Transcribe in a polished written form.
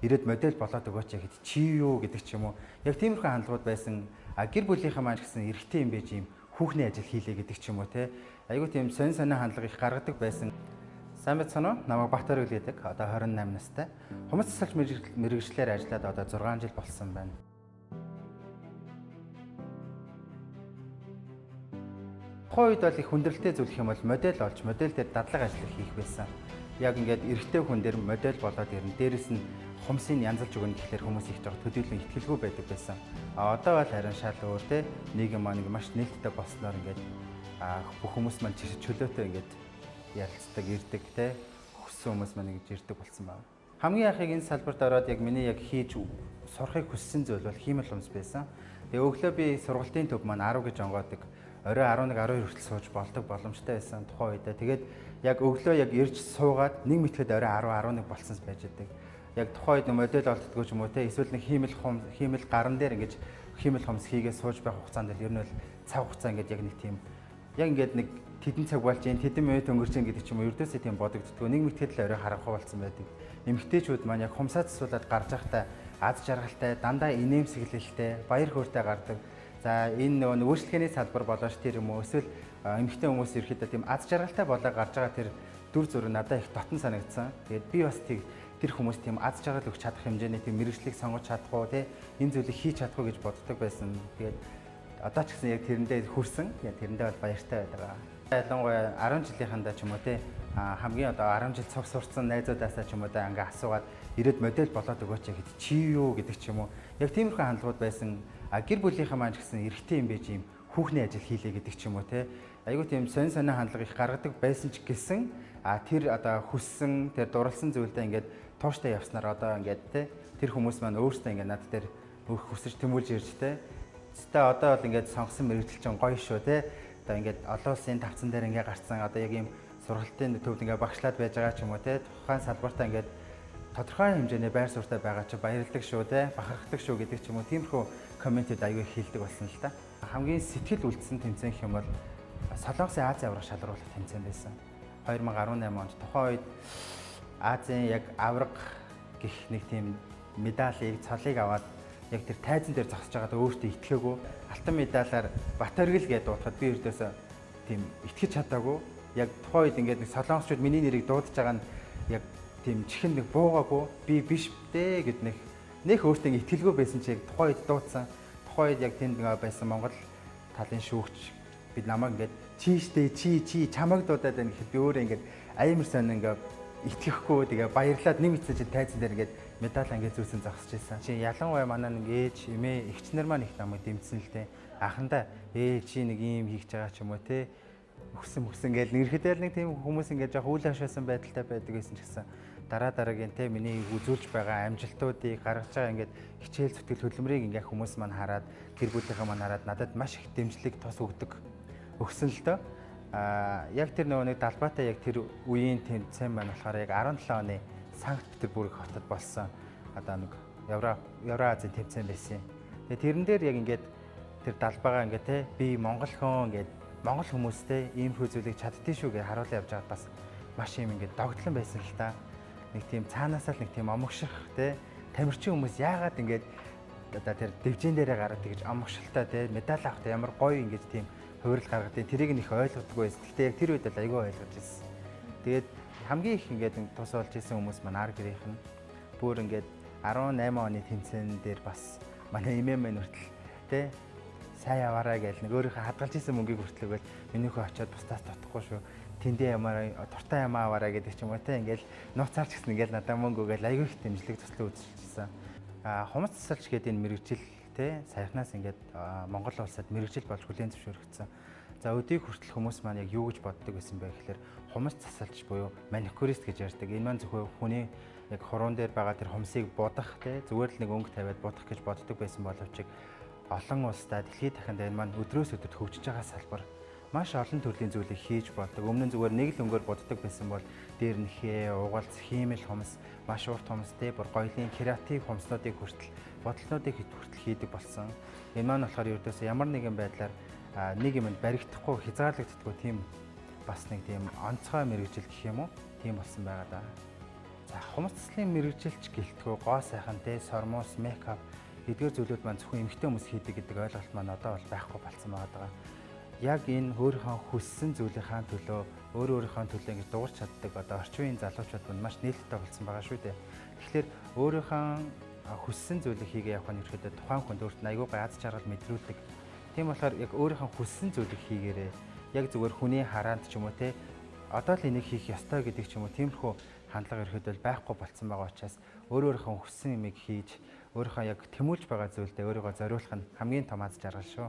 ирээд модель болоод өгөөч гэхэд чи юу гэдэг ч юм уу. Яг тиймэрхүү хандлагууд байсан. Гэр бүлийнхаа маань гэсэн эрэгтэй юм байж юм хүүхний ажил хийлээ гэдэг ч юм уу те. Айгуу тийм сонин сонин хандлага их гаргадаг байсан. Сайн байцгаана уу? Намайг Батөр гэдэг. Одоо 28 настай. Хүмүүс засалж мэргэжлэр ажиллаад одоо 6 жил болсон байна. Тухайн үед бол их хүндрэлтэй зүйл юм бол модель олж, модель дээр дадлага ажил хийх байсан. Яг ингээд эрэгтэй хүн дээр модель болоод ирнэ. Дээрэс нь хумсыг янзалж өгнө гэхлээр хүмүүс их жоо төдийлөн ихтгэлгүй байдаг байсан. Одоо бол харин шал өөр те. Нийгэм маань маш нээлттэй болсноор ингээд бүх хүмүүс маань чөлөөтэй ингээд ярилцдаг, ирдэг те. Хүссэн хүмүүс маань ингэж ирдэг болсон байна. Хамгийн яхыг энэ салбарт ороод яг миний яг хийж сурахыг хүссэн зүйл бол хиймэл хумс байсан. Тэгээ өглөө би сургалтын төв маань 10 гэж онгоодог. Орой 11, 12 хүртэл сууж болдог боломжтой байсан тухайн үедээ. Тэгээд яг өглөө яг ирж суугаад нэг мэтгэд орой 10, 11 болсонс байж байдаг. Яг тухайн үед модель олддгоо ч юм уу те эсвэл нэг хиймэл гаран дээр ингэж хиймэл хомс хийгээ сууж байх хугацаанд л ер нь бол цаг хугацаа ингэж яг нэг тийм яг ингэж нэг тэдэн цаг болж जैन тэдэн минут өнгөрч जैन гэдэг ч юм уу ердөөсөө тийм бодогддгоо. Нэг мэтгэд л орой харахгүй болсон байдаг. Эмэгтэйчүүд маань яг хумсаа засуулаад гарч байхдаа аз жаргалтай, дандаа инээмсэглэлтэй, баяр хөөртэй гардаг. За энэ нөгөө үйлчлэгээний салбар болооч тэр юм уу эсвэл эмэгтэй хүмүүс ерөөхдөө тийм аз жаргалтай болоо гарч байгаа тэр дүр зураг надад их дотн санагдсан. Тэгээд би бас тэр хүмүүс тийм аз жаргал өгч чадах хэмжээний тийм мэргэжлийг сонгож чадахгүй тий энэ зүйлийг хийж чадахгүй гэж боддог байсан. Тэгээд одоо ч гэсэн яг тэрэндээ хүрсэн. Тэгээд тэрэндээ бол баяртай байдаг. Ялангуяа 10 жилийнхандаа ч юм уу тий хамгийн одоо 10 жил цог сурцсан найзуудаасаа ч юм уу да ингээ асуугаад ирээд модель болоод өгөөч гэхэд чи юу гэдэг ч юм уу. Яг тиймэрхүү хандлагууд байсан. Гэр бүлийнхаа маань гэсэн эрэгтэй юм байж юм хүүхний ажил хийлээ гэдэг ч юм уу те. Айгуу тийм сонин сонин хандлага их гаргадаг байсан ч гэсэн тэр одоо хүссэн тэр дурлсан зүйлдээ ингээд тууштай явснаар одоо ингээд те тэр хүмүүс маань өөрсдөө ингээд над дээр хүсэж тэмүүлж ирж те. Цэстэ одоо бол ингээд сонгосон мэрэгжил чинь гоё шүү те. Одоо ингээд олон улсын тавцан дээр ингээд гарцсан одоо яг ийм сургалтын төвд ингээд багшлаад байж байгаа ч юм уу те. Тухайн салбартаа ингээд тодорхой хэмжээний байр суурьтай байгаа чи баярлдаг шүү те. Бахархдаг шүү гэдэг ч юм уу тиймэрхүү комментүүд аягүй хийлдэг болсон л та. Хамгийн сэтгэл үлдсэн тэмцээн юм бол Солонгосын Азийн авраг шалруулах тэмцээн байсан. 2018 онд тухайн үед Азийн яг авраг гэх нэг тийм медалийг цолыг аваад яг тэр тайзан дээр зогсож байгаад өөртөө итгээгүй алтан медалаар Батөргөл гэдээ дуудахад би ердөөсөө тийм итгэж чадаагүй. Яг тухайн үед ингээд нэг солонгосчууд миний нэрийг дуудаж байгаа нь яг тийм чихэн нэг буугаагүй би биш дээ гэд нэг өөртөө итгэлгүй байсан чиг тухайн үед дуудсан. Тухайн үед яг тэнд байсан Монгол талын шүүгч бид намайг ингээд чийштэй чи чамайг дуудаад байна гэхэд би өөрөө ингээд амар сонь ингээд итгэхгүй тэгээ баярлаад нэг эцэж тайзан дээр ингээд медаль ингээд зүүсэн зогсож байсан. Чи ялангуяа манай нэг ээж эмээ эгчнэр маань их намайг дэмжсэн л дээ. Ахандаа чи нэг юм хийж байгаа ч юм уу те өгсөн гээл нэрхэдэл нэг тийм хүмүүс ингээд жоох үйл хашаасан байдалтай байдаг гэсэн ч гэсэн дараагийн те миний үзүүлж байгаа амжилтуудыг гаргаж байгаа ингээд хичээл зүтгэл хөдөлмөрийг ингээд хүмүүс маань хараад гэр бүлийнхээ маань хараад надад маш их дэмжлэг тус өгсөн л доо. Яг тэр нөгөө нэг далбаатай яг тэр үеийн тэмцээн маань болохоор яг 17 оны Санкт Петербург хотод болсон одоо нэг Евразийн тэмцээн байсан. Тэгээ тэрэн дээр яг ингээд тэр далбаагаа ингээд те би монгол хүн ингээд монгол хүмүүстэй ийм зүйлийг чаддсан шүү гэж харуулж явж байгаад бас маш юм ингээд догтлон байсан л та. Нэг тийм цаанаасаа л нэг тийм омогших те тамирчин хүмүүс яагаад ингээд одоо тэр дэвжин дээрээ гараад тэгж омогшилтаа те медаль авахтай ямар гоё ингэж тийм хувирал гаргадیں۔ Тэрийг нэх ойлгодоггүй байсан. Гэхдээ яг тэр үед л айгүй ойлгож ирсэн. Тэгээд хамгийн их ингээд тус болж исэн хүмүүс маань ар гэрийнх нь бүр ингээд 18 оны тэмцээн дээр бас манай эмээ мэн хүртэл те сайн яваарай гэж нэг өөрийнхөө хадгалж исэн мөнгийг хүртлэгээл минийхөө очиод бусдаас тотохгүй шүү. Тэндээ ямаар дуртай ямаа аваарай гэдэг ч юм уу те ингээл нууцаарч гисэн ингээл надаа мөнгө өгөөл аягүй их дэмжлэг туслан үзүүлсэн. Хумц засалч гэдэг энэ мэрэгжил те саяхнаас ингээд Монгол улсад мэрэгжил болж хүлээн зөвшөөрөгдсөн. За өдийг хүртэл хүмүүс маань яг юу гэж боддог байсан бэ гэхээр хумц засалч буюу маникюрист гэж ярьдаг. Энэ маань зөвхөн хүний яг хуруунд дээр байгаа тэр хумсыг будах те зүгээр л нэг өнгө тавиад будах гэж боддог байсан боловч олон улстай дэлхийд дахинд энэ маань өдрөөс өдөрт хөгжиж байгаа салбар маш олон төрлийн зүйлийг хийж болдог. Өмнө нь зүгээр нэг л өнгөөр буддаг байсан бол дээр нь хээ, угалц, хиймэл хумс, маш урт хумстэй, бүр гоёлын креатив хумснуудыг хүртэл бодлонуудыг хүртэл хийдэг болсон. Энэ маань болохоор ердөөсөө ямар нэгэн байдлаар нэг юмд баригдахгүй, хязгаарлагддаггүй тийм бас нэг тийм онцгой мэрэгжил гэх юм уу? Тийм болсон байгаа даа. За хумс цэцлийн мэрэгжилч гэлтгүү, гоо сайхан, дээд сормоос, мейкап эдгээр зүйлүүд маань зөвхөн эмэгтэй хүмүүс хийдэг гэдэг ойлголт маань одоо бол байхгүй болсон байгаа. Яг энэ өөрийнхөө хүссэн зүйлийнхаа төлөө өөрийнхөө төлөө ингэж дуурч чаддаг одоо орчин үеийн залуучууд маань маш нээлттэй болсон байгаа шүү дээ. Тэгэхээр өөрийнхөө хүссэн зүйлийг хийгээ явах нь ерөөдөө тухайн хүнд өөрт нь аягүй гой аз жаргал мэдрүүлдэг. Тийм болохоор яг өөрийнхөө хүссэн зүйлийг хийгээрэй. Яг зүгээр хүний хараанд ч юм уу те одоо л энийг хийх ёстой гэдэг ч юм уу тиймэрхүү хандлага ерөөдөө байхгүй болсон байгаа учраас өөрийнхөө хүссэн юмыг хийж өөрийнхөө яг тэмүүлж байгаа зүйлдээ өөрийгөө зориулах нь хамгийн том аз жаргал шүү.